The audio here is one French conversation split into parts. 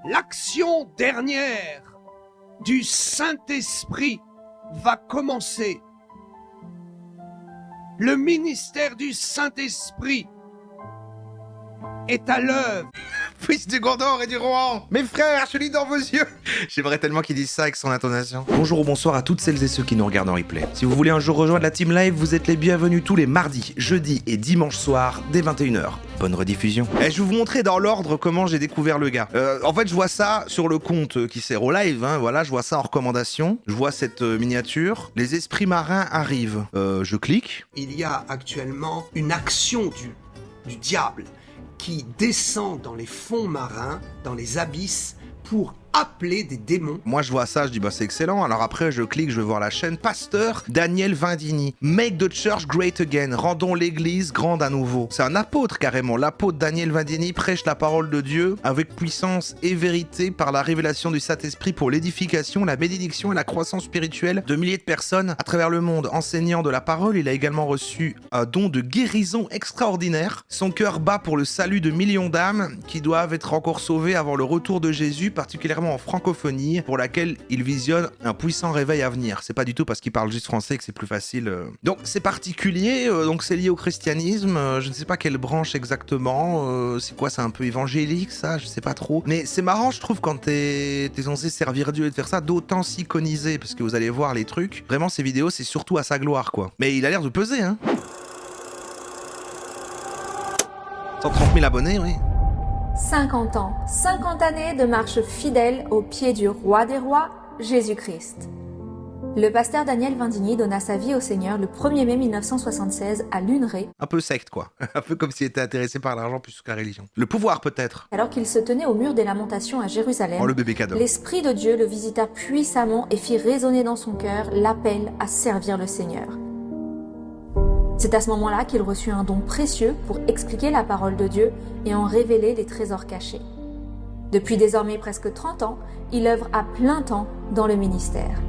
L'action dernière du Saint-Esprit va commencer. Le ministère du Saint-Esprit est à l'œuvre. Fils du Gondor et du Rohan, mes frères, je lis dans vos yeux. J'aimerais tellement qu'ils disent ça avec son intonation. Bonjour ou bonsoir à toutes celles et ceux qui nous regardent en replay. Si vous voulez un jour rejoindre la team live, vous êtes les bienvenus tous les mardis, jeudis et dimanches soirs dès 21h. Bonne rediffusion. Et je vais vous montrer dans l'ordre comment j'ai découvert le gars. En fait, je vois ça sur le compte qui sert au live, hein, voilà, je vois ça en recommandation. Je vois cette miniature. Les esprits marins arrivent. Je clique. Il y a actuellement une action du diable qui descend dans les fonds marins, dans les abysses, pour appeler des démons. Moi je vois ça, je dis bah c'est excellent. Alors après je clique, je vais voir la chaîne. Pasteur Daniel Vindini. Make the church great again. Rendons l'église grande à nouveau. C'est un apôtre carrément. L'apôtre Daniel Vindini prêche la parole de Dieu avec puissance et vérité par la révélation du Saint-Esprit pour l'édification, la bénédiction et la croissance spirituelle de milliers de personnes à travers le monde. Enseignant de la parole, il a également reçu un don de guérison extraordinaire. Son cœur bat pour le salut de millions d'âmes qui doivent être encore sauvées avant le retour de Jésus, particulièrement en francophonie, pour laquelle il visionne un puissant réveil à venir. C'est pas du tout parce qu'il parle juste français que c'est plus facile. Donc c'est particulier, donc c'est lié au christianisme, je ne sais pas quelle branche exactement, c'est quoi, c'est un peu évangélique ça, je sais pas trop. Mais c'est marrant je trouve quand t'es censé servir Dieu et de faire ça, d'autant s'iconiser, parce que vous allez voir les trucs, vraiment ces vidéos c'est surtout à sa gloire quoi. Mais il a l'air de peser hein. 130 000 abonnés, oui. 50 ans, 50 années de marche fidèle au pied du roi des rois, Jésus-Christ. Le pasteur Daniel Vindini donna sa vie au Seigneur le 1er mai 1976 à Luneray. Un peu secte quoi, un peu comme s'il était intéressé par l'argent plus que la religion. Le pouvoir peut-être. Alors qu'il se tenait au mur des lamentations à Jérusalem, Oh le bébé cadeau. l'Esprit de Dieu le visita puissamment et fit résonner dans son cœur l'appel à servir le Seigneur. C'est à ce moment-là qu'il reçut un don précieux pour expliquer la parole de Dieu et en révéler les trésors cachés. Depuis désormais presque 30 ans, il œuvre à plein temps dans le ministère.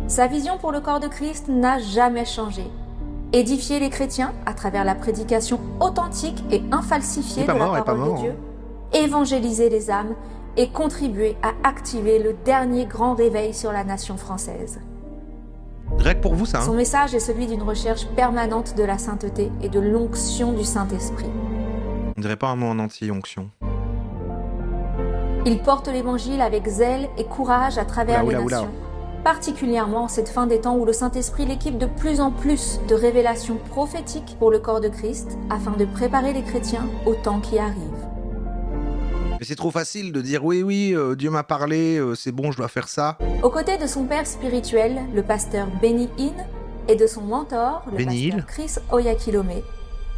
Sa vision pour le corps de Christ n'a jamais changé. Édifier les chrétiens à travers la prédication authentique et infalsifiée de la parole de Dieu, évangéliser les âmes et contribuer à activer le dernier grand réveil sur la nation française. Direct pour vous ça hein. Son message est celui d'une recherche permanente de la sainteté et de l'onction du Saint-Esprit. On dirait pas un mot en entier, onction. Il porte l'évangile avec zèle et courage à travers les nations, particulièrement en cette fin des temps où le Saint-Esprit l'équipe de plus en plus de révélations prophétiques pour le corps de Christ afin de préparer les chrétiens au temps qui arrive. Mais c'est trop facile de dire oui, Dieu m'a parlé, c'est bon, je dois faire ça. Aux côtés de son père spirituel, le pasteur Benny Hinn, et de son mentor, le pasteur Chris Oyakhilome,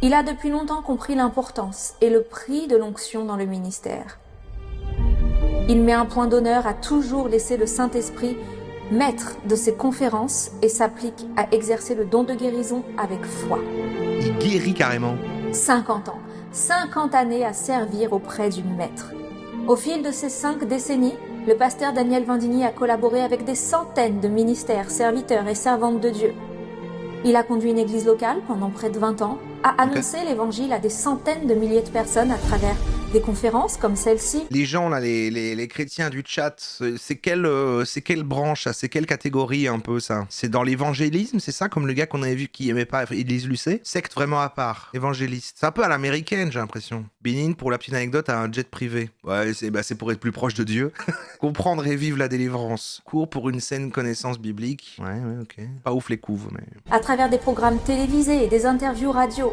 il a depuis longtemps compris l'importance et le prix de l'onction dans le ministère. Il met un point d'honneur à toujours laisser le Saint-Esprit maître de ses conférences et s'applique à exercer le don de guérison avec foi. Il guérit carrément. 50 ans, 50 années à servir auprès du Maître. Au fil de ces 5 décennies, le pasteur Daniel Vindini a collaboré avec des centaines de ministères, serviteurs et servantes de Dieu. Il a conduit une église locale pendant près de 20 ans, a annoncé l'évangile à des centaines de milliers de personnes à travers des conférences comme celle-ci. Les gens là, les chrétiens du chat, c'est quelle branche, c'est quelle catégorie un peu ça? C'est dans l'évangélisme, c'est ça, comme le gars qu'on avait vu qui aimait pas Élise Lucet? Secte vraiment à part, évangéliste. C'est un peu à l'américaine j'ai l'impression. Benin, pour la petite anecdote, a un jet privé. Ouais, c'est pour être plus proche de Dieu. Comprendre et vivre la délivrance. Cours pour une saine connaissance biblique. Ouais, ok. Pas ouf les couves, mais... À travers des programmes télévisés et des interviews radio.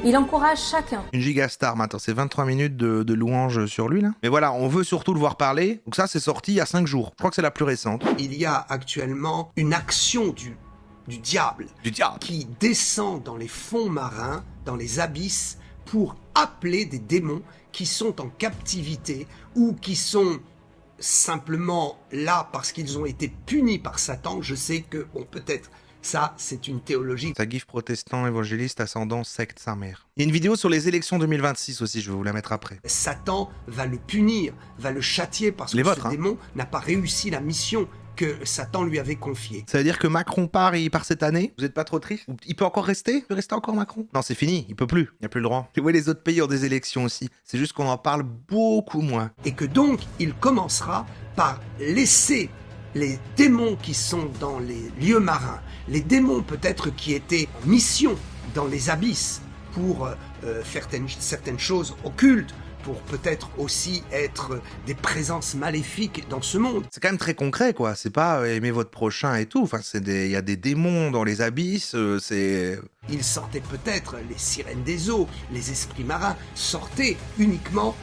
Il encourage chacun. Une gigastar, mais attends, c'est 23 minutes de louanges sur lui, là. Mais voilà, on veut surtout le voir parler. Donc ça, c'est sorti il y a 5 jours. Je crois que c'est la plus récente. Il y a actuellement une action du diable qui descend dans les fonds marins, dans les abysses, pour appeler des démons qui sont en captivité ou qui sont simplement là parce qu'ils ont été punis par Satan. Je sais que, bon, peut-être... Ça, c'est une théologie. Sagif protestant, évangéliste, ascendant, secte, sa mère. Il y a une vidéo sur les élections 2026 aussi, je vais vous la mettre après. Satan va le punir, va le châtier parce que ce démon n'a pas réussi la mission que Satan lui avait confiées. Ça veut dire que Macron part cette année? Vous êtes pas trop triste? Il peut encore rester? Il peut rester encore Macron? Non, c'est fini, il peut plus. Il n'y a plus le droit. Et ouais, les autres pays ont des élections aussi. C'est juste qu'on en parle beaucoup moins. Et que donc, il commencera par laisser les démons qui sont dans les lieux marins, les démons peut-être qui étaient en mission dans les abysses pour faire certaines choses occultes, pour peut-être aussi être des présences maléfiques dans ce monde. C'est quand même très concret, quoi. C'est pas aimer votre prochain et tout. Enfin, il y a des démons dans les abysses, c'est... Ils sortaient peut-être, les sirènes des eaux, les esprits marins, sortaient uniquement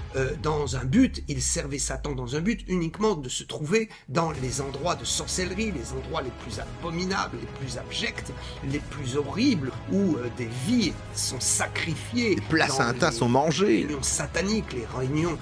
dans un but, ils servaient Satan dans un but uniquement de se trouver dans les endroits de sorcellerie, les endroits les plus abominables, les plus abjects, les plus horribles, où des vies sont sacrifiées. Les placentas sont mangées. Les réunions sataniques, les réunions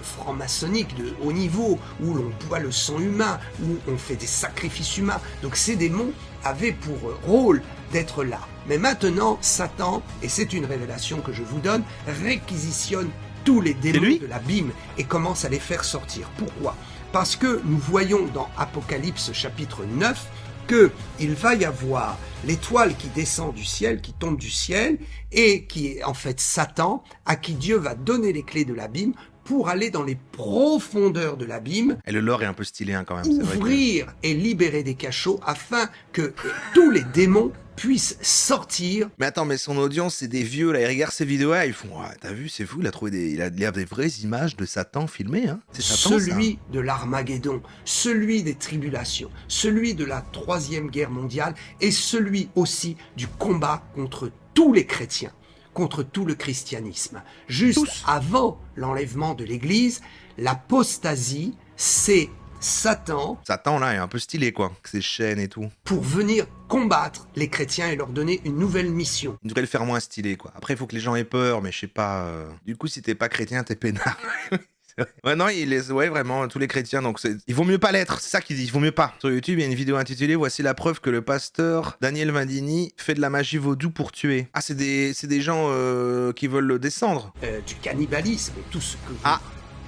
franc-maçonniques de haut niveau, où l'on boit le sang humain, où on fait des sacrifices humains. Donc ces démons avaient pour rôle d'être là. Mais maintenant, Satan, et c'est une révélation que je vous donne, réquisitionne tous les démons de l'abîme et commence à les faire sortir. Pourquoi? Parce que nous voyons dans Apocalypse chapitre 9 qu'il va y avoir l'étoile qui descend du ciel, qui tombe du ciel, et qui est en fait Satan, à qui Dieu va donner les clés de l'abîme pour aller dans les profondeurs de l'abîme. Et le lore est un peu stylé quand même. Ouvrir et libérer des cachots afin que tous les démons puissent sortir. Mais attends, mais son audience, c'est des vieux, là, ils regardent ces vidéos-là, ils font, ouais, t'as vu, c'est fou, il a des vraies images de Satan filmées, hein. C'est Satan, celui de l'Armageddon, celui des tribulations, celui de la Troisième Guerre mondiale et celui aussi du combat contre tous les chrétiens, contre tout le christianisme. Juste avant l'enlèvement de l'Église, l'apostasie, c'est Satan. Satan, là, est un peu stylé, quoi, avec ses chaînes et tout. Pour venir combattre les chrétiens et leur donner une nouvelle mission. Il devrait le faire moins stylé, quoi. Après, il faut que les gens aient peur, mais je sais pas... Du coup, si t'es pas chrétien, t'es peinard. Ouais, non, ouais, vraiment, tous les chrétiens, donc il vaut mieux pas l'être, c'est ça qu'il dit, il vaut mieux pas. Sur YouTube, il y a une vidéo intitulée « Voici la preuve que le pasteur Daniel Vindini fait de la magie vaudou pour tuer ». Ah, c'est des gens qui veulent le descendre. Du cannibalisme, tout ce que vous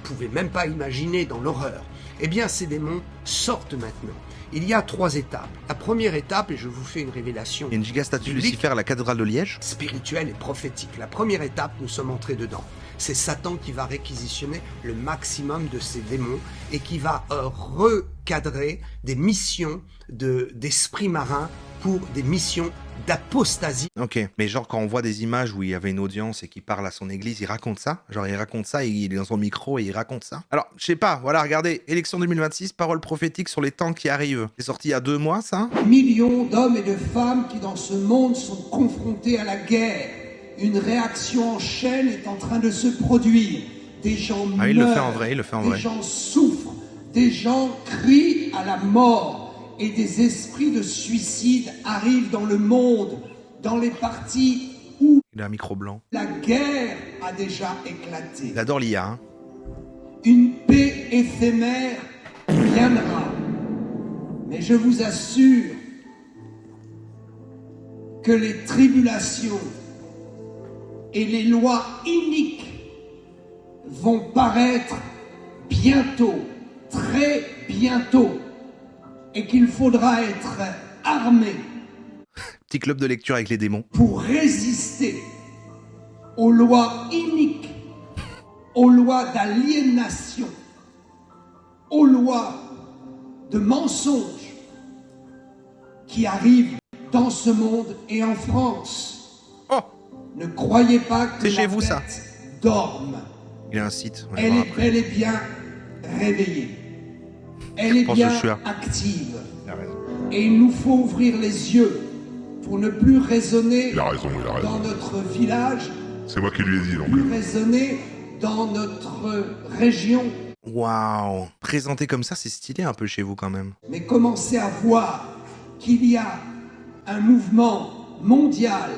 pouvez même pas imaginer dans l'horreur. Eh bien, ces démons sortent maintenant. Il y a 3 étapes. La première étape, et je vous fais une révélation... Il y a une giga statue de Lucifer à la cathédrale de Liège. Spirituelle et prophétique. La première étape, nous sommes entrés dedans. C'est Satan qui va réquisitionner le maximum de ces démons et qui va recadrer des missions d'esprits marins pour des missions d'apostasie. Ok, mais genre quand on voit des images où il y avait une audience et qu'il parle à son église, il raconte ça? Genre il raconte ça, il est dans son micro et il raconte ça? Alors, je sais pas, voilà, regardez, élection 2026, parole prophétique sur les temps qui arrivent. C'est sorti il y a 2 mois, ça? Millions d'hommes et de femmes qui dans ce monde sont confrontés à la guerre. Une réaction en chaîne est en train de se produire. Des gens meurent, il le fait en vrai, il le fait en vrai. Des gens souffrent, des gens crient à la mort. Et des esprits de suicide arrivent dans le monde, dans les parties où il a un micro blanc. La guerre a déjà éclaté. Il adore l'IA, hein. Une paix éphémère viendra. Mais je vous assure que les tribulations et les lois iniques vont paraître bientôt, très bientôt. Et qu'il faudra être armé. Petit club de lecture avec les démons. Pour résister aux lois iniques, aux lois d'aliénation, aux lois de mensonges qui arrivent dans ce monde et en France. Oh, ne croyez pas que chez vous, ça dorme. Il y a un site. Elle est bel et bien réveillée. Elle est bien active. Et il nous faut ouvrir les yeux pour ne plus raisonner dans notre village. C'est moi qui lui ai dit, donc. Plus raisonner dans notre région. Waouh! Présenté comme ça, c'est stylé un peu chez vous quand même. Mais commencez à voir qu'il y a un mouvement mondial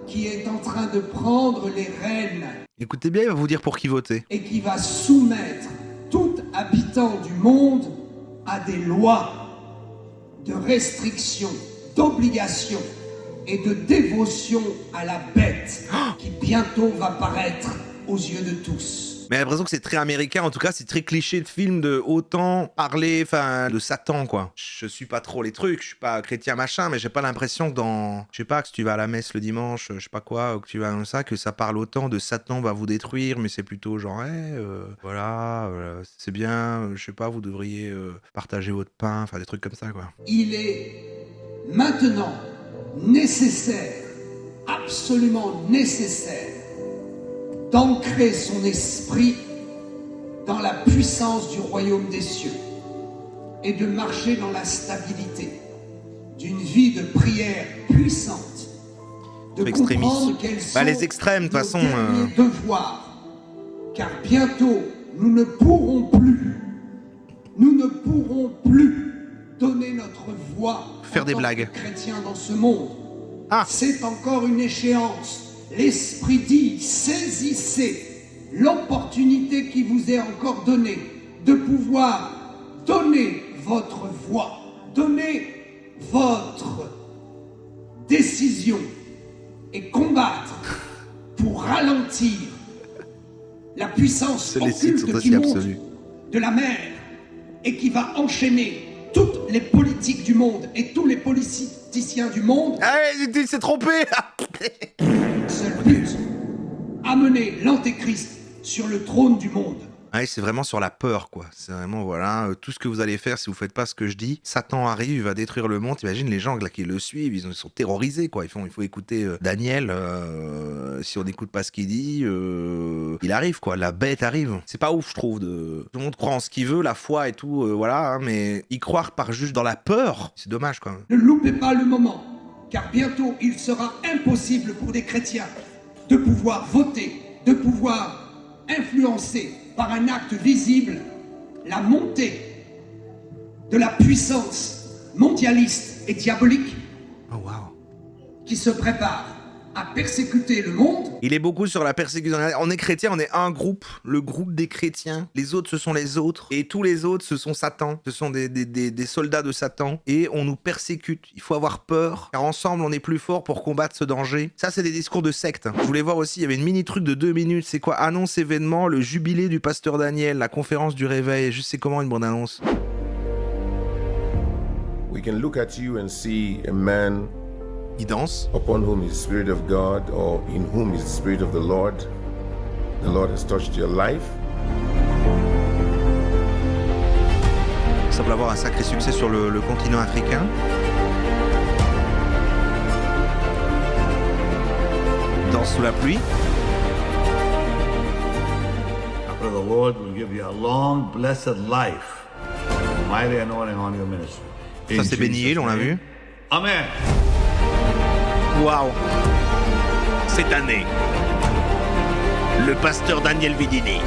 qui est en train de prendre les rênes. Écoutez bien, il va vous dire pour qui voter. Et qui va soumettre tout habitant du monde à des lois de restriction, d'obligation et de dévotion à la bête qui bientôt va paraître aux yeux de tous. Mais j'ai l'impression que c'est très américain, en tout cas, c'est très cliché de film de autant parler, enfin, de Satan, quoi. Je suis pas trop les trucs, je suis pas chrétien machin, mais j'ai pas l'impression que je sais pas, que si tu vas à la messe le dimanche, je sais pas quoi, ou que tu vas comme ça, que ça parle autant de Satan va vous détruire, mais c'est plutôt genre, voilà, c'est bien, je sais pas, vous devriez partager votre pain, enfin des trucs comme ça, quoi. Il est maintenant nécessaire, absolument nécessaire, d'ancrer son esprit dans la puissance du royaume des cieux et de marcher dans la stabilité d'une vie de prière puissante, de comprendre quels sont les extrêmes, de toute façon, nos devoirs, car bientôt nous ne pourrons plus donner notre voix faire des blagues chrétiens dans ce monde. Ah. C'est encore une échéance. L'Esprit dit, saisissez l'opportunité qui vous est encore donnée de pouvoir donner votre voix, donner votre décision et combattre pour ralentir la puissance occulte du monde, de la mer, et qui va enchaîner toutes les politiques du monde et tous les politiciens du monde. Ah, il s'est trompé. Seul but, amener l'antéchrist sur le trône du monde. Ouais, c'est vraiment sur la peur, quoi. C'est vraiment, voilà, tout ce que vous allez faire si vous faites pas ce que je dis. Satan arrive, il va détruire le monde. T'imagines les gens là, qui le suivent, ils sont terrorisés, quoi. Il faut écouter Daniel. Si on n'écoute pas ce qu'il dit, il arrive, quoi. La bête arrive. C'est pas ouf, je trouve. Tout le monde croit en ce qu'il veut, la foi et tout, voilà. Hein, mais y croire par juste dans la peur, c'est dommage, quand même. Ne loupez pas le moment, car bientôt il sera impossible pour des chrétiens de pouvoir voter, de pouvoir influencer par un acte visible la montée de la puissance mondialiste et diabolique qui se prépare à persécuter le monde. Il est beaucoup sur la persécution. On est chrétien, on est un groupe, le groupe des chrétiens. Les autres, ce sont les autres. Et tous les autres, ce sont Satan. Ce sont des soldats de Satan. Et on nous persécute. Il faut avoir peur, car ensemble, on est plus fort pour combattre ce danger. Ça, c'est des discours de secte. Je voulais voir aussi, il y avait une mini-truc de 2 minutes. C'est quoi? Annonce événement, le jubilé du pasteur Daniel, la conférence du réveil. Je sais comment une bonne annonce. We can look at you and see a man il danse. Upon whom is the Spirit of God, or in whom is the Spirit of the Lord. The Lord has touched your life. Il semble avoir un sacré succès sur le continent africain. Danse sous la pluie. After the Lord will give you a long, blessed life, mighty anointing on your ministry. Ça c'est béni, on l'a vu. Amen. Waouh! Cette année, le pasteur Daniel Vidini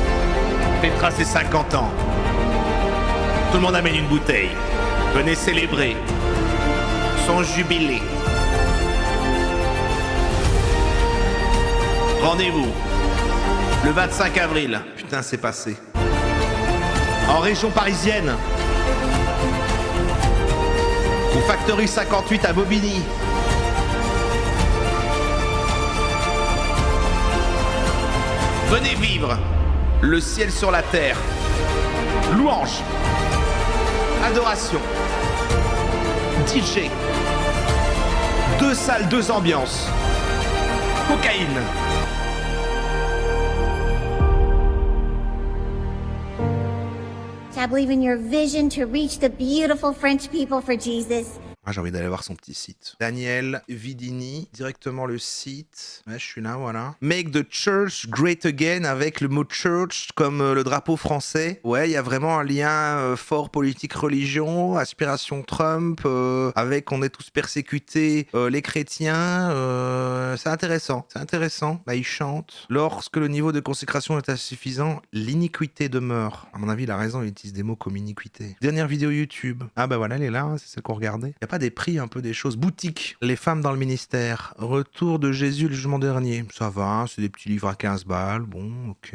fêtera ses 50 ans. Tout le monde amène une bouteille. Venez célébrer son jubilé. Rendez-vous le 25 avril. Putain, c'est passé. En région parisienne. Au Factory 58 à Bobigny. Venez vivre le ciel sur la terre. Louange, adoration, DJ, 2 salles, 2 ambiances, cocaïne. I believe in your vision to reach the beautiful French people for Jesus. Ah, j'ai envie d'aller voir son petit site. Daniel Vidini, directement le site. Ouais, je suis là, voilà. Make the church great again, avec le mot church comme le drapeau français. Ouais, il y a vraiment un lien fort politique-religion, aspiration Trump, avec on est tous persécutés, les chrétiens. C'est intéressant, c'est intéressant. Là, il chante. Lorsque le niveau de consécration est insuffisant, l'iniquité demeure. À mon avis, il a raison, il utilise des mots comme iniquité. Dernière vidéo YouTube. Ah bah voilà, elle est là, hein, c'est celle qu'on regardait. Il y a pas des prix un peu des choses? Boutique, les femmes dans le ministère, retour de Jésus le jugement dernier. Ça va, c'est des petits livres à 15 balles, bon, ok.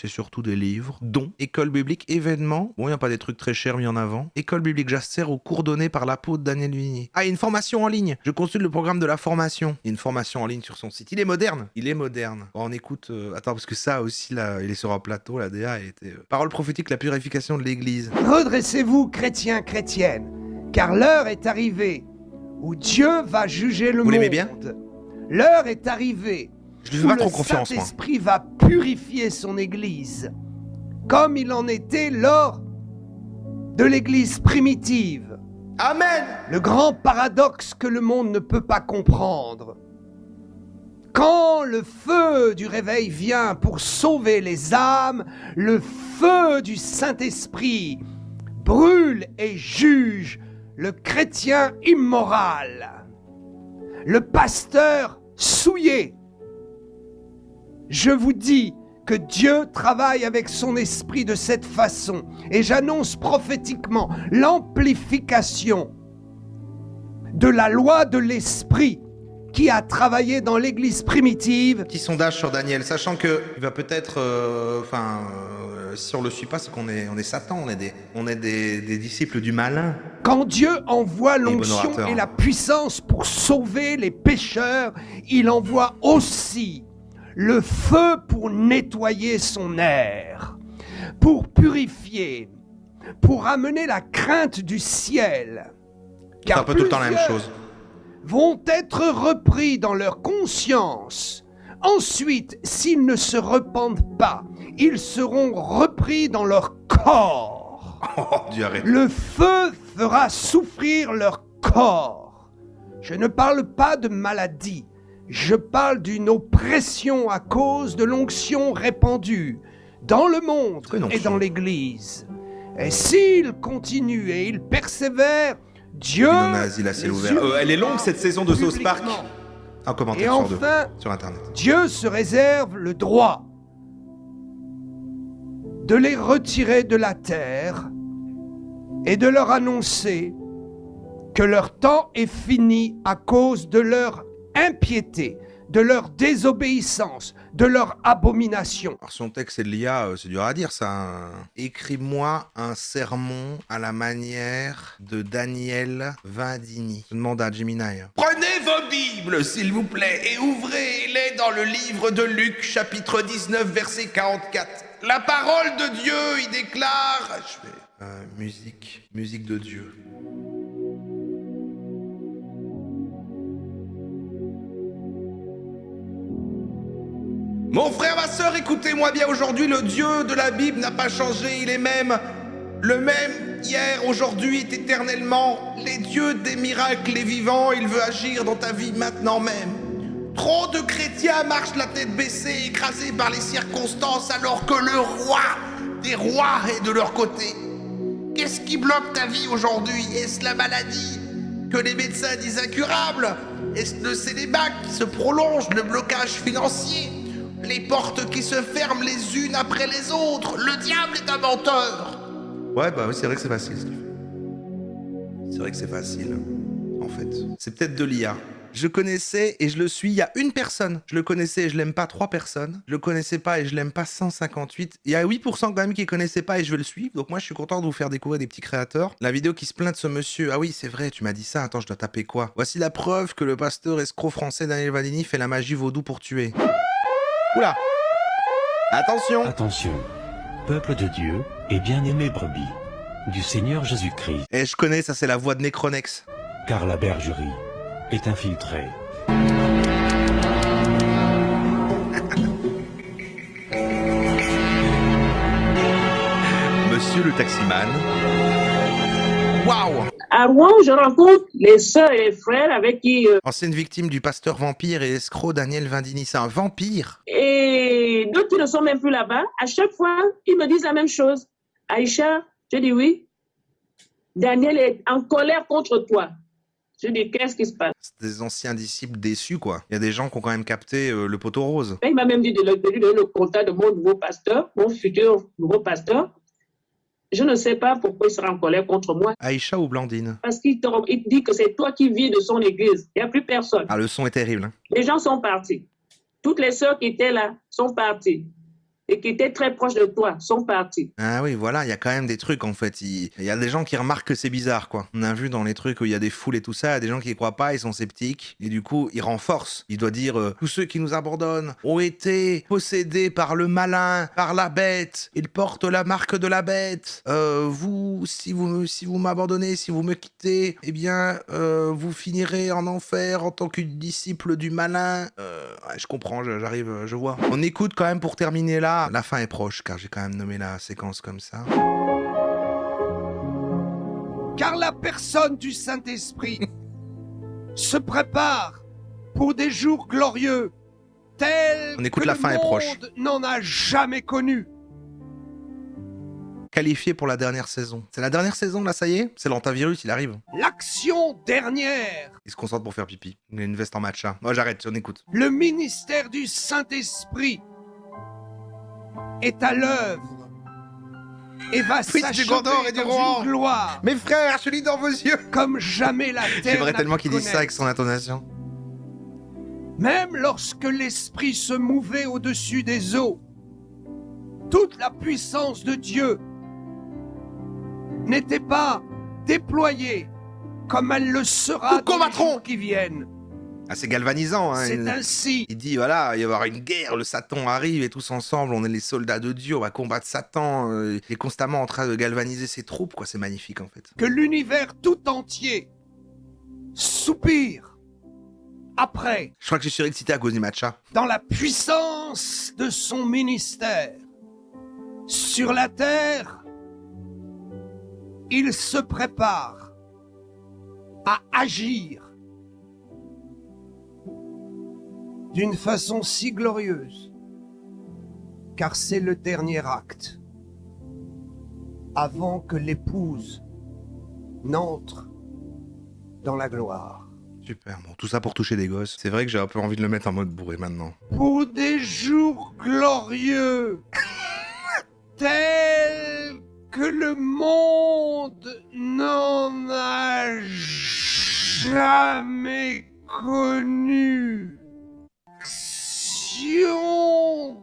C'est surtout des livres. Dons, école biblique, événements. Bon, il n'y a pas des trucs très chers mis en avant. École biblique, j'assère aux cours donnés par l'apôtre Daniel Vini. Ah, il y a une formation en ligne. Je consulte le programme de la formation. Il y a une formation en ligne sur son site. Il est moderne. Il est moderne. Bon, on écoute... Attends, parce que ça aussi, là, il est sur un plateau, la DA, elle était... Parole prophétique, la purification de l'Église. Redressez-vous, chrétiens, chrétiennes, car l'heure est arrivée où Dieu va juger le Vous monde. l'aimez bien? L'heure est arrivée Je lui fais pas trop confiance, le moi. Saint-Esprit va purifier son Église, comme il en était lors de l'Église primitive. Amen. Le grand paradoxe que le monde ne peut pas comprendre. Quand le feu du réveil vient pour sauver les âmes, le feu du Saint-Esprit brûle et juge le chrétien immoral, le pasteur souillé. Je vous dis que Dieu travaille avec son esprit de cette façon, et j'annonce prophétiquement l'amplification de la loi de l'esprit qui a travaillé dans l'église primitive. Petit sondage sur Daniel, sachant que il va peut-être, si on le suit pas, c'est qu'on est Satan, on est des disciples du malin. Quand Dieu envoie bon l'onction orateur. et la puissance pour sauver les pécheurs, il envoie aussi le feu pour nettoyer son air, pour purifier, pour amener la crainte du ciel. C'est un peu tout le temps la même plusieurs chose. vont être repris dans leur conscience. Ensuite, s'ils ne se repentent pas, ils seront repris dans leur corps. Oh, Dieu arrête. Le feu fera souffrir leur corps. Je ne parle pas de maladie, je parle d'une oppression à cause de l'onction répandue dans le monde et dans l'Église. Et s'ils continuent et ils persévèrent, Dieu... Non, nazi, là, c'est ouvert. Elle est longue cette saison de South Park. Un commentaire Et sur enfin, deux sur Internet. Dieu se réserve le droit de les retirer de la terre et de leur annoncer que leur temps est fini à cause de leur impiété, de leur désobéissance, de leur abomination. Alors son texte c'est de l'IA, c'est dur à dire ça. Hein. Écris-moi un sermon à la manière de Daniel Vindini. Je demande à Gemini. Prenez vos Bibles s'il vous plaît et ouvrez-les dans le livre de Luc chapitre 19 verset 44. La parole de Dieu y déclare... Je fais musique de Dieu. Mon frère, ma sœur, écoutez-moi bien aujourd'hui, le Dieu de la Bible n'a pas changé, il est le même hier, aujourd'hui, éternellement. Les dieux des miracles est vivant, il veut agir dans ta vie maintenant même. Trop de chrétiens marchent la tête baissée, écrasés par les circonstances, alors que le roi des rois est de leur côté. Qu'est-ce qui bloque ta vie aujourd'hui? Est-ce la maladie que les médecins disent incurable? Est-ce le célibat qui se prolonge, le blocage financier? Les portes qui se ferment les unes après les autres. Le diable est un menteur. Ouais, bah oui, c'est vrai que c'est facile ce qu'il fait. C'est vrai que c'est facile, en fait. C'est peut-être de l'IA. Je connaissais et je le suis, il y a une personne. Je le connaissais et je l'aime pas 3 personnes. Je le connaissais pas et je l'aime pas 158. Il y a 8% quand même qui connaissaient pas et je veux le suivre. Donc moi, je suis content de vous faire découvrir des petits créateurs. La vidéo qui se plaint de ce monsieur. Ah oui, c'est vrai, tu m'as dit ça. Attends, je dois taper quoi? Voici la preuve que le pasteur escroc français Daniel Vindini fait la magie vaudou pour tuer. Oula! Attention! Attention, peuple de Dieu et bien-aimé brebis du Seigneur Jésus-Christ. Eh, je connais, ça c'est la voix de Necronex. Car la bergerie est infiltrée. Monsieur le taximan. Waouh! À Rouen, je rencontre les sœurs et les frères avec qui... Ancienne victime du pasteur vampire et escroc Daniel Vindini. C'est un vampire? Et d'autres qui ne sont même plus là-bas, à chaque fois, ils me disent la même chose. Aïcha, je dis oui. Daniel est en colère contre toi. Je dis, qu'est-ce qui se passe? C'est des anciens disciples déçus, quoi. Il y a des gens qui ont quand même capté le poteau rose. Il m'a même dit de lui donner le contact de mon nouveau pasteur, mon futur nouveau pasteur. Je ne sais pas pourquoi il sera en colère contre moi. Aïcha ou Blandine? Parce qu'il te dit que c'est toi qui vis de son église. Il n'y a plus personne. Ah, le son est terrible. Hein. Les gens sont partis. Toutes les sœurs qui étaient là sont parties. Et qui étaient très proches de toi sont partis. Ah oui, voilà, il y a quand même des trucs en fait. Il y a des gens qui remarquent que c'est bizarre, quoi. On a vu dans les trucs où il y a des foules et tout ça, il y a des gens qui y croient pas, ils sont sceptiques. Et du coup, ils renforcent. Il doit dire tous ceux qui nous abandonnent ont été possédés par le malin, par la bête. Ils portent la marque de la bête. Vous, si vous m'abandonnez, si vous me quittez, eh bien, vous finirez en enfer en tant que disciple du malin. Ouais, je comprends, j'arrive, je vois. On écoute quand même pour terminer là. La fin est proche, car j'ai quand même nommé la séquence comme ça. Car la personne du Saint-Esprit se prépare pour des jours glorieux, tels On écoute que la le fin est proche. monde n'en a jamais connu. Qualifié pour la dernière saison. C'est la dernière saison, là, ça y est? C'est l'antavirus, il arrive. L'action dernière, Il se concentre pour faire pipi. Il a une veste en matcha. Moi, j'arrête, on écoute. le ministère du Saint-Esprit est à l'œuvre et va Fils du s'achever Gondor et du dans Rohan. une gloire Mes frères, je lis dans vos yeux. comme jamais la terre J'aimerais n'a tellement pu qu'il dise ça avec connaître. son intonation. Même lorsque l'Esprit se mouvait au-dessus des eaux, toute la puissance de Dieu n'était pas déployée comme elle le sera Nous dans les combattrons. jours qui viennent. Ah, c'est galvanisant, hein. C'est ainsi Il dit, voilà, il va y avoir une guerre, le Satan arrive et tous ensemble, on est les soldats de Dieu, on va combattre Satan. Il est constamment en train de galvaniser ses troupes, quoi. C'est magnifique, en fait. que l'univers tout entier soupire après Je crois que je suis surexcité à cause du matcha. dans la puissance de son ministère. Sur la terre, il se prépare à agir d'une façon si glorieuse, car c'est le dernier acte, avant que l'épouse n'entre dans la gloire. Super, bon, tout ça pour toucher des gosses. C'est vrai que j'ai un peu envie de le mettre en mode bourré maintenant. Pour des jours glorieux, tels que le monde n'en a jamais connu. Action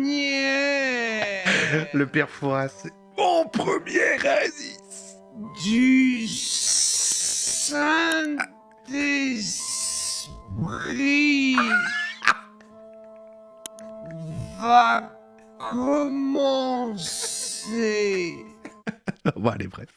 dernière Le père Fouras, c'est mon premier indice. du Saint-Esprit va commencer. Bon, allez, bref.